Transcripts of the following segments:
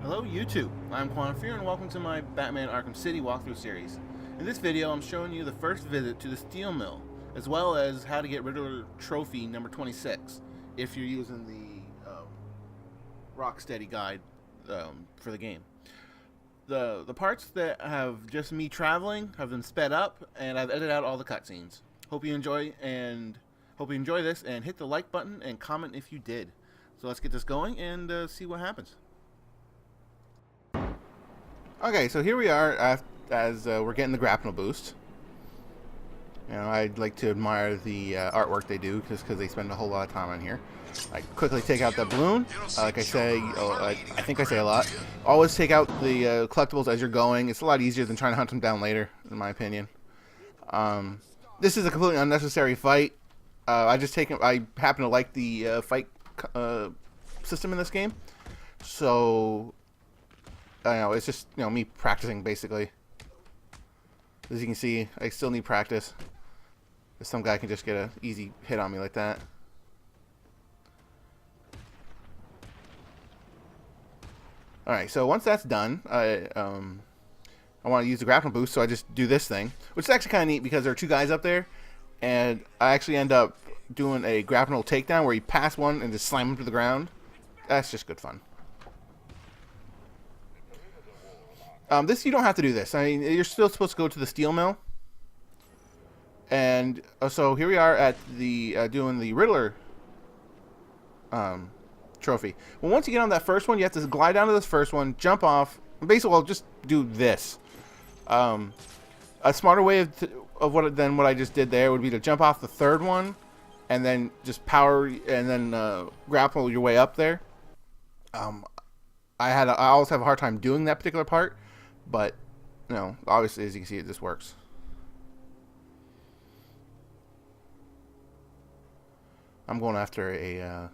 Hello YouTube, I'm Quantem Fear and welcome to my Batman Arkham City walkthrough series. In this video I'm showing you the first visit to the steel mill, as well as how to get RIddler Trophy number 26, if you're using the Rocksteady guide for the game. The parts that have just me traveling have been sped up, and I've edited out all the cutscenes. Hope you enjoy this, and hit the like button and comment if you did. So let's get this going and see what happens. Okay, so here we are as we're getting the grapnel boost. You know, I'd like to admire the artwork they do, just because they spend a whole lot of time on here. I quickly take out that balloon. Like I say, I think I say a lot. Always take out the collectibles as you're going. It's a lot easier than trying to hunt them down later, in my opinion. This is a completely unnecessary fight. I happen to like the fight system in this game, so. It's just, me practicing, basically. As you can see, I still need practice. Some guy can just get an easy hit on me like that. Alright, so once that's done, I want to use the grapple boost, so I just do this thing. Which is actually kind of neat, because there are two guys up there, and I actually end up doing a grapple takedown where you pass one and just slam him to the ground. That's just good fun. This, you don't have to do this. I mean, you're still supposed to go to the steel mill. And so here we are at the doing the RIddler trophy. Well, once you get on that first one, you have to glide down to this first one, jump off, and basically, well, just do this. A smarter way of than what I just did there would be to jump off the third one, and then just power and then grapple your way up there. I always have a hard time doing that particular part. But, obviously, as you can see, it just works. I'm going after a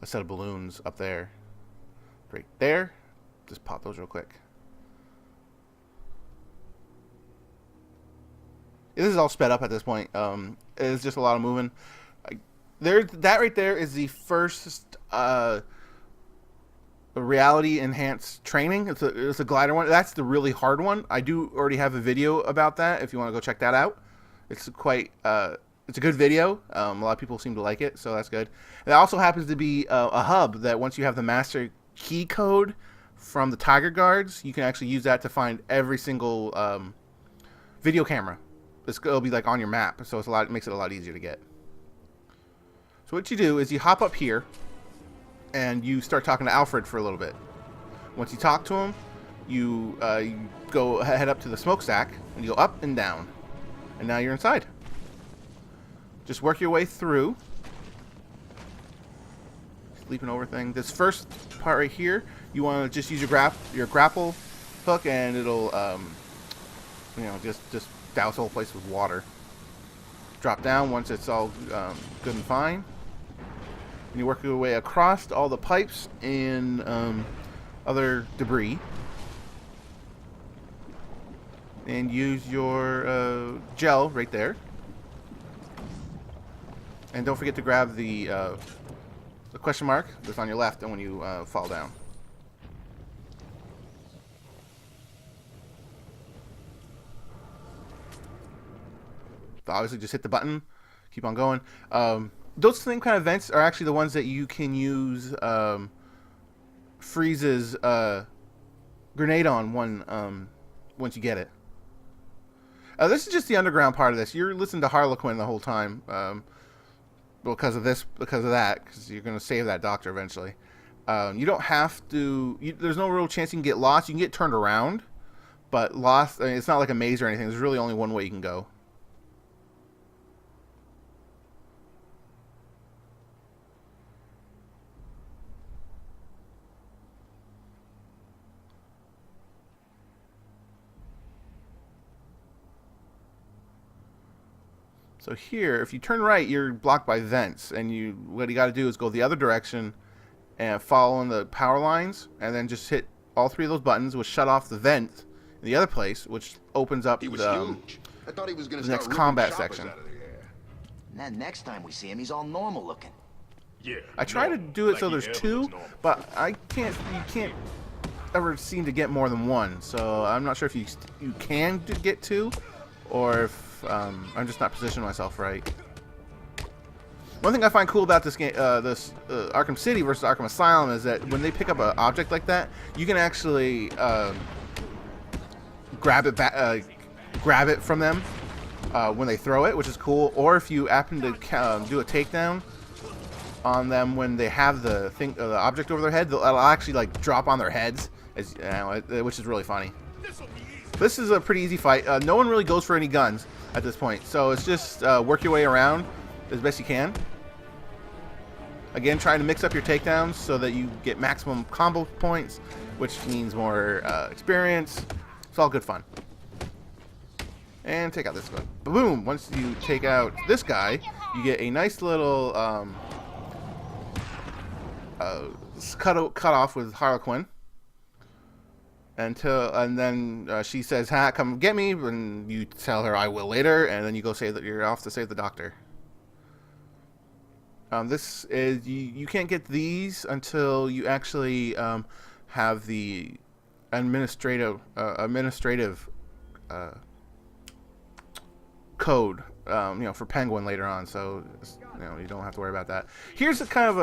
set of balloons up there. Right there. Just pop those real quick. This is all sped up at this point. It's just a lot of moving. That right there is the first reality enhanced training. It's a glider one. That's the really hard one. I do already have a video about that if you want to go check that out. It's quite it's a good video. A lot of people seem to like it, so that's good. It also happens to be a hub that once you have the master key code from the Tiger Guards, you can actually use that to find every single video camera. It'll be like on your map, so it makes it a lot easier to get. So what you do is you hop up here and you start talking to Alfred for a little bit. Once you talk to him, you go head up to the smokestack, and you go up and down. And now you're inside. Just work your way through. Sleeping over thing. This first part right here, you want to just use your grapple hook, and it'll, just douse the whole place with water. Drop down once it's all good and fine. And you work your way across all the pipes and other debris, and use your gel right there. And don't forget to grab the question mark that's on your left, and when you fall down. So obviously, just hit the button. Keep on going. Those same kind of vents are actually the ones that you can use Freeze's grenade on once you get it. This is just the underground part of this. You're listening to Harlequin the whole time because of that, because you're going to save that doctor eventually. You don't have to. There's no real chance you can get lost. You can get turned around, but lost. I mean, it's not like a maze or anything. There's really only one way you can go. So here, if you turn right, you're blocked by vents, and what you got to do is go the other direction and follow in the power lines, and then just hit all three of those buttons, which shut off the vent in the other place, which opens up the next combat section. And then next time we see him, he's all normal looking. Yeah. I try to do it so there's two, but I can't. You can't ever seem to get more than one, so I'm not sure if you can get two, or if I'm just not positioning myself right. One thing I find cool about this game, Arkham City versus Arkham Asylum, is that when they pick up an object like that, you can actually grab it from them when they throw it, which is cool. Or if you happen to do a takedown on them when they have the object over their head, it'll actually like drop on their heads, as you know, which is really funny. This is a pretty easy fight. No one really goes for any guns at this point, so it's just work your way around as best you can. Again, trying to mix up your takedowns so that you get maximum combo points, which means more experience. It's all good fun. And take out this one. Boom! Once you take out this guy, you get a nice little cut off with Harley. And then she says, "Ha, come get me," and you tell her, "I will later," and then you go say that you're off to save the doctor. This is you can't get these until you actually have the administrative code, for Penguin later on. So you don't have to worry about that. Here's a kind of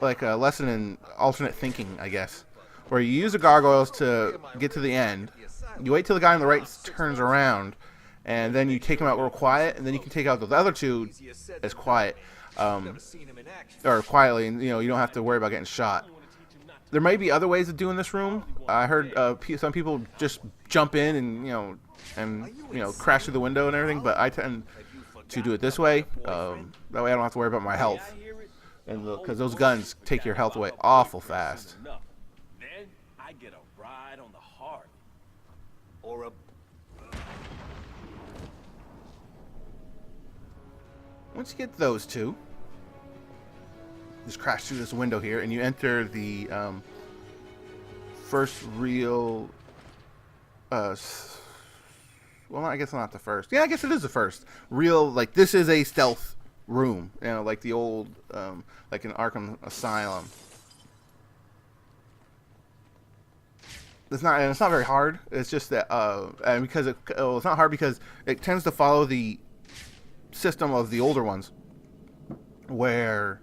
a lesson in alternate thinking, I guess, where you use the gargoyles to get to the end. You wait till the guy on the right turns around, and then you take him out real quiet, and then you can take out those other two as quiet, or quietly, and you don't have to worry about getting shot. There might be other ways of doing this room. I heard some people just jump in and crash through the window and everything, but I tend to do it this way. That way I don't have to worry about my health, and because those guns take your health away awful fast. Then I get a ride on the Harley. Or a... Once you get those two, just crash through this window here, and you enter the first real. Well, I guess not the first. Yeah, I guess it is the first real. Like, this is a stealth room, like the old, like in Arkham Asylum. It's not very hard. It's just that, and because it's not hard because it tends to follow the system of the older ones, where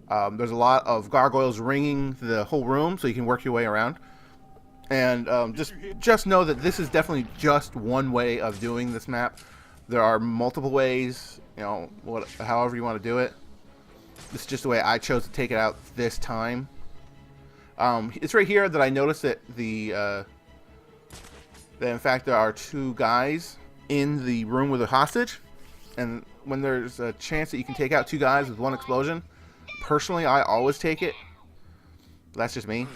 there's a lot of gargoyles ringing the whole room, so you can work your way around. And just know that this is definitely just one way of doing this map. There are multiple ways, however you want to do it. This is just the way I chose to take it out this time. It's right here that I noticed that that in fact there are two guys in the room with a hostage, and when there's a chance that you can take out two guys with one explosion, personally I always take it. That's just me.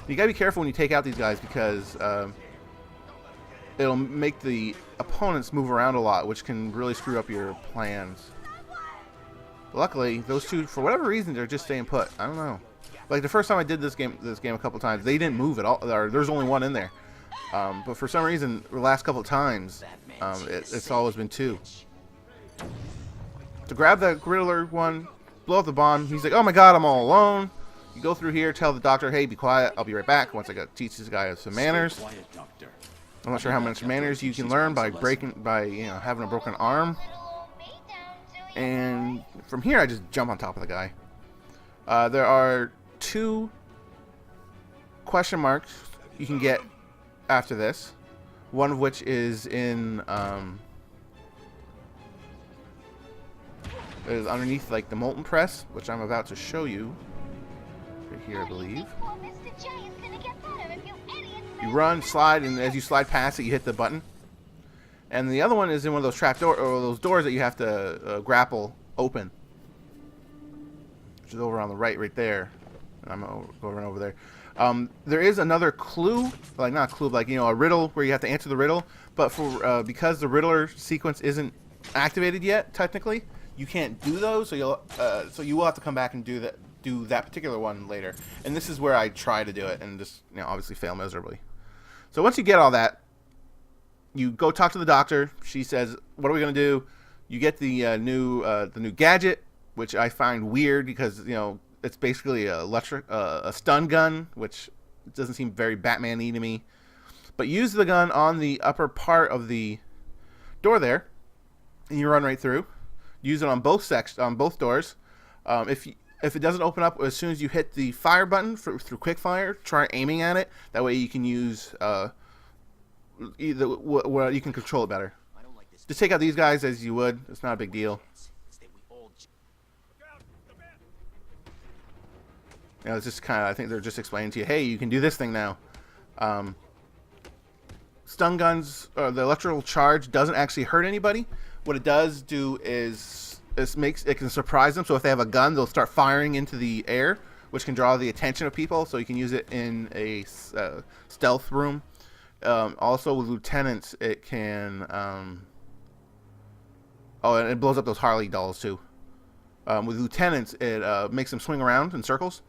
You gotta be careful when you take out these guys, because it'll make the opponents move around a lot, which can really screw up your plans. Luckily, those two, for whatever reason, they're just staying put. I don't know. Like the first time I did this game a couple times, they didn't move at all. There's only one in there. But for some reason, the last couple of times, it's always been two. To grab that Riddler one, blow up the bomb. He's like, "Oh my God, I'm all alone." You go through here, tell the doctor, "Hey, be quiet. I'll be right back." Once I teach this guy some manners. I'm not sure how much manners you can learn by having a broken arm. And from here, I just jump on top of the guy. There are two question marks you can get after this. One of which is is underneath like the molten press, which I'm about to show you right here, I believe. You run, slide, and as you slide past it, you hit the button. And the other one is in one of those trap doors, or those doors that you have to grapple open, which is over on the right there. I'm over there. There is another clue, like not a clue, like a riddle where you have to answer the riddle. But for because the Riddler sequence isn't activated yet, technically, you can't do those. So you will have to come back and do that particular one later. And this is where I try to do it and just obviously fail miserably. So once you get all that, you go talk to the doctor. She says, "What are we gonna do?" You get the new gadget, which I find weird because it's basically a stun gun, which doesn't seem very Batman-y to me. But use the gun on the upper part of the door there, and you run right through. Use it on both doors. If it doesn't open up as soon as you hit the fire button through quick fire, try aiming at it. That way you can use you can control it better. Just take out these guys as you would. It's not a big deal. It's just kind of, I think they're just explaining to you, hey, you can do this thing now. Stun guns, the electrical charge doesn't actually hurt anybody. What it does do is it can surprise them. So if they have a gun, they'll start firing into the air, which can draw the attention of people. So you can use it in a stealth room. Also with lieutenants, it can. And it blows up those Harley dolls too. With lieutenants, it makes them swing around in circles,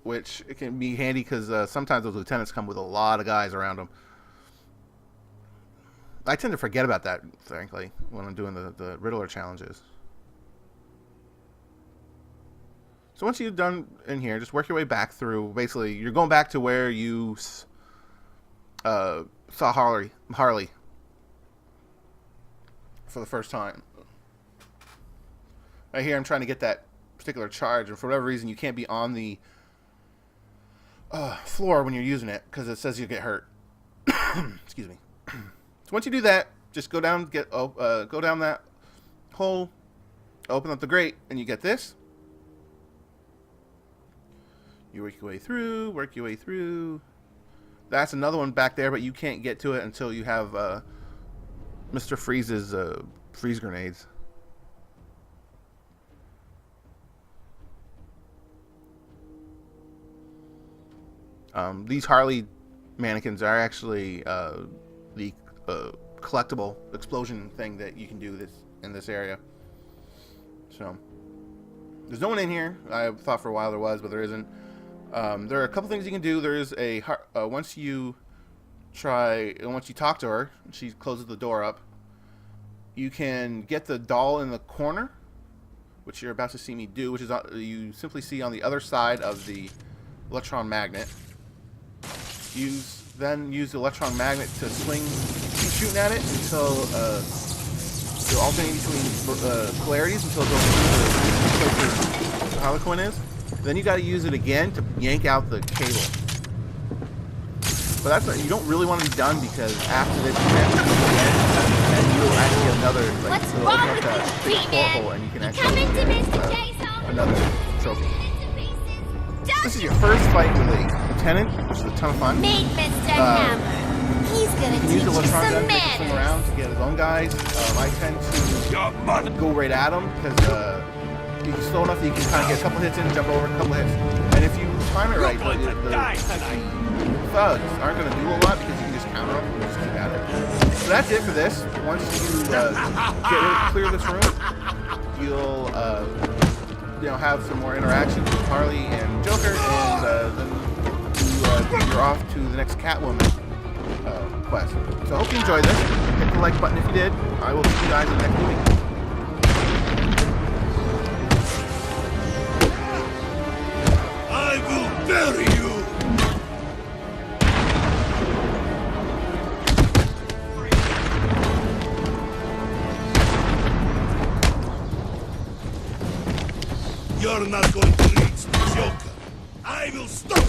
which it can be handy because sometimes those lieutenants come with a lot of guys around them. I tend to forget about that, frankly, when I'm doing the Riddler challenges. So once you've done in here, just work your way back through. Basically, you're going back to where you saw Harley for the first time. Right here, I'm trying to get that particular charge, and for whatever reason, you can't be on the floor when you're using it because it says you get hurt. Excuse me. So once you do that, just go down, go down that hole, open up the grate, and you get this. You work your way through, work your way through. That's another one back there, but you can't get to it until you have Mr. Freeze's freeze grenades. These Harley mannequins are actually the collectible explosion thing that you can do in this area. So there's no one in here. I thought for a while there was, but there isn't. There are a couple things you can do. There is once you talk to her, she closes the door up. You can get the doll in the corner, which you're about to see me do, which is you simply see on the other side of the electron magnet. Then use the electron magnet to swing, keep shooting at it until you're alternating between polarities until it goes through the Harlequin is. Then you got to use it again to yank out the cable. But you don't really want to be done because after this, and you'll actually get another What's wrong with you, porthole, and you can actually coming to get Mr. Jason? another trophy. This is your first fight with a lieutenant, which is a ton of fun. Meet Mr. Hammer. He's gonna teach Use the you electron some gun to swing manners. around to get his own guys. I tend to go right at him because he's slow enough that you can kind of get a couple hits in, jump over a couple hits. And if you time it right, the thugs aren't going to do a lot because you can just counter them and just keep at it. So that's it for this. Once you clear this room, you'll have some more interactions with Harley and Joker, and then you're off to the next Catwoman quest. So I hope you enjoyed this. Hit the like button if you did. I will see you guys in the next movie. I will bury you! You're not going to reach the Joker. I will stop